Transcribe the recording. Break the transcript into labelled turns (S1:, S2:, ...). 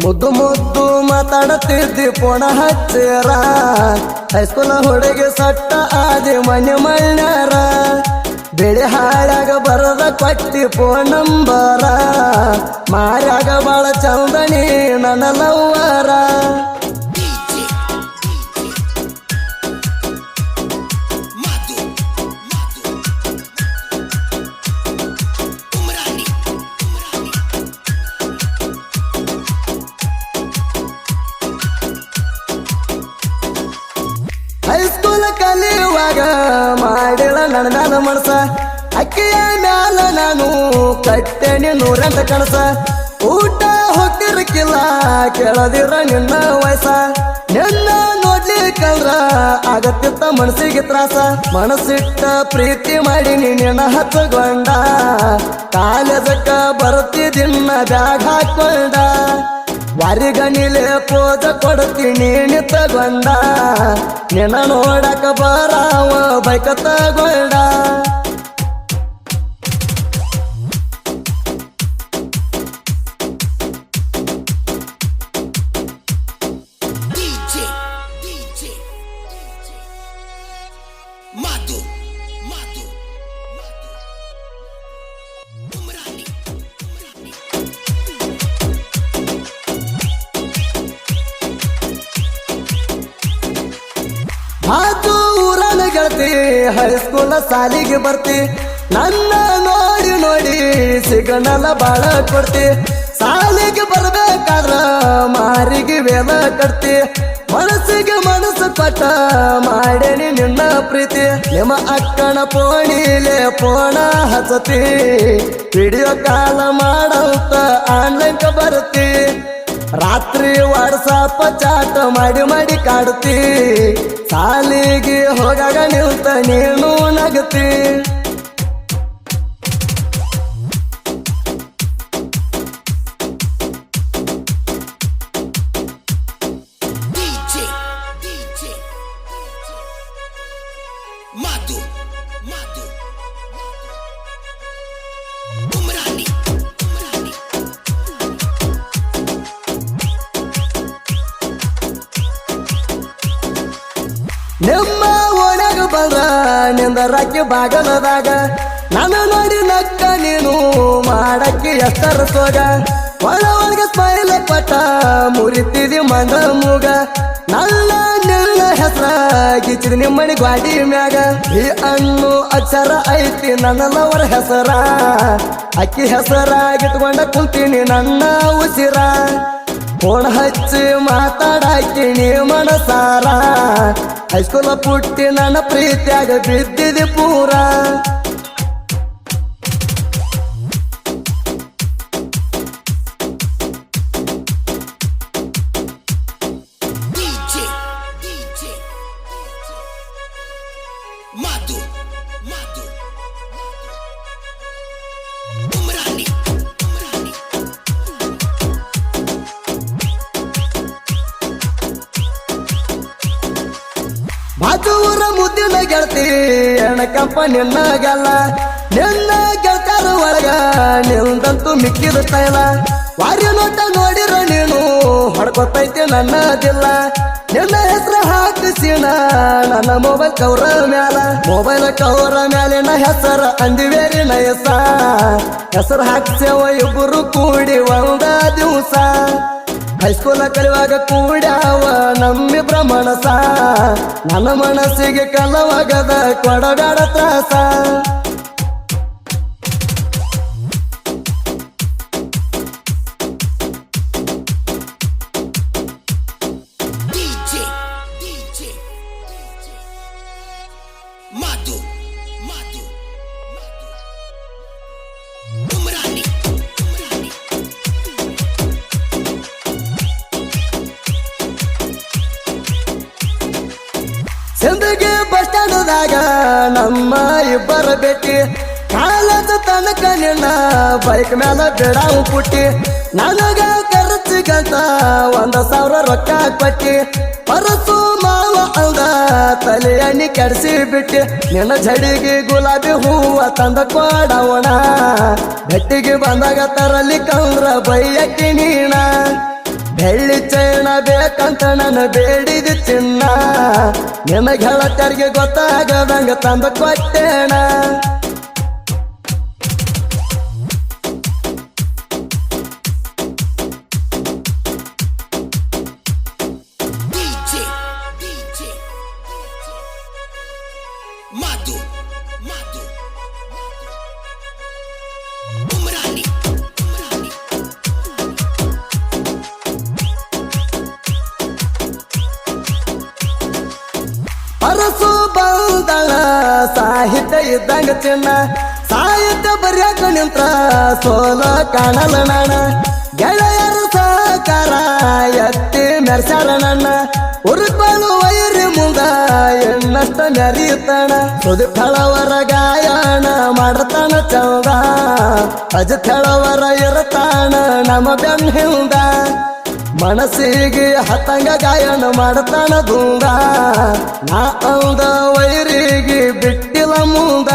S1: ಮುದ್ದು ಮುದ್ದು ಮಾತಾಡತಿದ್ದಿ ಪೋಣ ಹಚ್ಚಿರ ಹೈಸ್ಕೂಲ್ ಹುಡುಗಿ ಸಟ್ಟ ಆದಿ ಮನೆ ಮಣ್ಣಾರ ಬೆಳೆ ಹಾಳಾಗ ಬರದ ಕೊಟ್ಟಿ ಫೋನ್ ನಂಬರ ಮಾರ್ಯಾಗ ಬಾಳ ಚಂದನಿ ನನ್ನ ಲವ್ವರ ಹೈಸ್ಕೂಲ್ ಕಲಿಯುವಾಗ ಮಾಡಿಳ ನನ್ನ ಮನಸ ಅಕ್ಕಿಯ ಮ್ಯಾಲ ನಾನು ಕಟ್ಟೆನಿ 100 ಕಣಸ ಊಟ ಹೊಟ್ಟಿರಕ್ಕಿಲ್ಲ ಕೇಳದಿರ ನಿನ್ನ ವಯಸ್ಸ ನಿನ್ನ ನೋಡ್ಲಿಕ್ಕಂದ್ರ ಆಗತ್ತಿತ್ತ ಮನಸ್ಸಿಗೆ ತ್ರಾಸ ಮನಸ್ಸಿಟ್ಟ ಪ್ರೀತಿ ಮಾಡಿ ನಿನ್ನ ಹಚ್ಚಗೊಂಡ ಕಾಲೇಜಕ್ಕ ಬರ್ತಿದಿನ್ನ ಬ್ಯಾಗ್ ಹಾಕೊಂಡ ವಾರಿಗನಿಲೆ ಪೋಜ ಕೊಡ್ತೀನಿ ನಿತ್ತಗೊಂಡ ನಿನ್ನ ನೋಡಕ ಬರಾವ ಬೈಕ ತಗೊಂಡ ಅದು ಊರನ ಗೆಳತಿ ಹೈಸ್ಕೂಲ್ ಸಾಲಿಗೆ ಬರ್ತಿ ನನ್ನ ನೋಡಿ ನೋಡಿ ಸಿಗಣಲ ಬಾಳ ಕೊಡ್ತಿ ಸಾಲಿಗೆ ಬರ್ಬೇಕಾದ್ರ ಮಾರಿಗೆ ವೇಲ ಕಟ್ತಿ ಮನಸ್ಸಿಗೆ ಮನಸ್ಸು ಕೊಟ್ಟ ಮಾಡೇನಿ ನಿನ್ನ ಪ್ರೀತಿ ನಿಮ್ಮ ಅಕ್ಕನ ಪೋಣಿಲೆ ಪೋಣ ಹಚ್ಚತಿ ವಿಡಿಯೋ ಕಾಲ್ ಮಾಡಂತ ಆನ್ಲೈನ್ ಬರ್ತಿ ರಾತ್ರಿ ವಾಟ್ಸಾಪ್ ಚಾಟ್ ಮಾಡಿ ಮಾಡಿ ಕಾಡ್ತಿ ಸಾಲಿಗೆ ಹೋಗಾಗ ನಿಲ್ತ ನೀನು ನಗತಿ ನಿಮ್ಮ ಓಣ್ಯಾಗ ಬಂದ್ರ ನಿಂದ ರಾಕಿ ಬಾಗಲದಾಗ ನಾನು ನೋಡಿ ನಕ್ಕ ನೀನು ಮಾಡಕ್ಕೆ ಎಷ್ಟರ ಸೋಗ ಒಳ ಒಳಗ ಸ್ಮೈಲ್ ಕೊಟ್ಟ ಮುರಿತಿದಿ ಮಂದ ಮೂಗ ನನ್ನ ನಿನ್ನ ಹೆಸರ ಗಿಚ್ಚಿದ ನಿಮ್ಮನಿ ಗ್ವಾಡಿ ಮ್ಯಾಗ ಈ ಅನ್ನು ಅಕ್ಷರ ಐತಿ ನನ್ನ ಲವರ ಹೆಸರ ಅಕ್ಕಿ ಹೆಸರಾಗಿಟ್ಕೊಂಡ ಕುಂತೀನಿ ನನ್ನ ಉಸಿರ ಫೋನ್ ಹಚ್ಚಿ ಮಾತಾಡಾಕಿನಿ ಮನಸಾರ ಹೈಸ್ಕೂಲ್ ಪುಟ್ಟಿ ನನ್ನ ಪ್ರೀತಿಯಾಗ ಬಿದ್ದಿದೆ ಪೂರ ಬಾಜೂರ ಮುದ್ದಿನ ಗೆಳತಿ ಎಣಕಪ್ಪ ನಿನ್ನಗಲ್ಲ ನಿನ್ನ ಗೆಳತಾರ ಒಳಗ ನಿಲ್ದಂತೂ ಮಿಕ್ಕಿದ ತೈಲ ವಾರ್ಯ ನೋಟ ನೋಡಿರ ನೀನು ಹೊಡ್ಕೊತೈತಿ ನನ್ನದಿಲ್ಲ ನಿನ್ನ ಹೆಸರು ಹಾಕಿಸಿನ ನನ್ನ ಮೊಬೈಲ್ ಕವರ ಮ್ಯಾಲಿನ ಹೆಸರ ಅಂದಿವೇರಿ ನಯಸ ಹೆಸರು ಹಾಕ್ಸೇವ ಇಬ್ಬರು ಕೂಡಿ ಒಂದ ದಿವಸ ಹೈಸ್ಕೂಲ ಕಲಿಯುವಾಗ ಕೂಡ್ಯಾವ ನಮ್ಮಿಬ್ರ ಮನಸ ನನ್ನ ಮನಸ್ಸಿಗೆ ಕಲವಾಗದ ಕೊಡಬೇಡ ತ್ರಾಸ ಸಿಂದಗಿ ಬಸ್ ಸ್ಟ್ಯಾಂಡ್ದಾಗ ನಮ್ಮ ಇಬ್ಬರ ಭೇಟಿ ಕಾಲದ ತನಕ ನಿನ್ನ ಬೈಕ್ ಮ್ಯಾಲ ಬಿಡಾವು ಪುಟ್ಟಿ ನನಗ ಖರ್ಚಿಗಂತ 1,000 ರೊಕ್ಕ ಕೊಟ್ಟಿ ಪರಸು ಮಾವ ಅಂದ ತಲೆಯಣ್ಣಿ ಕೆಡಿಸಿ ಬಿಟ್ಟಿ ನಿನ್ನ ಜಡಿಗೆ ಗುಲಾಬಿ ಹೂವ ತಂದ ಕೊಡವಣ ಗಟ್ಟಿಗೆ ಬಂದಾಗ ತರಲಿ ಕಂದ್ರ ಬೈಯಕ್ಕಿ ನೀಣ ಬೆಳ್ಳಿ ಚೈನ ಬೇಕಂತ ನಾನು ಬೇಡಿದ ಚಿನ್ನ ನಿನಗೆ ಹೇಳತ್ತರಿಗೆ ಗೊತ್ತಾಗದಂಗ ತಂದು ಕೊಟ್ಟೇಣ ಅರಸು ಬಂದಳ ಸಾಹಿತ್ಯ ಇದ್ದಂಗ ಚಿನ್ನ ಸಾಹಿತ್ಯ ಬರ್ಯಾಕ ನಿಂತ್ರ ಸೋಲ ಕಾಣಲ ನಾಣ ಗೆಳೆಯರು ಸಹಕಾರ ಎತ್ತಿ ಮೆರ್ಸ್ಯಾಳ ನನ್ನ ಉರುಕೊಳ್ಳು ವೈರಿ ಮುಂದ ಎನ್ನಷ್ಟ ಮೆರೀತಾಣ ಸುದಿಫಳವರ ಗಾಯನ ಮಾಡತಾನ ಚೌದ ಅಜಥಳವರ ಇರತಾಣ ನಮ್ಮ ಬೆನ್ನ ಹಿಂದ ಮನಸ್ಸಿಗೆ ಹತ್ತಂಗ ಗಾಯನ ಮಾಡತಾನ ಧೂಂಗ ನಾ ಅಂದ ವೈರಿಗೆ ಬಿಟ್ಟಿಲ್ಲ ಮುಂದ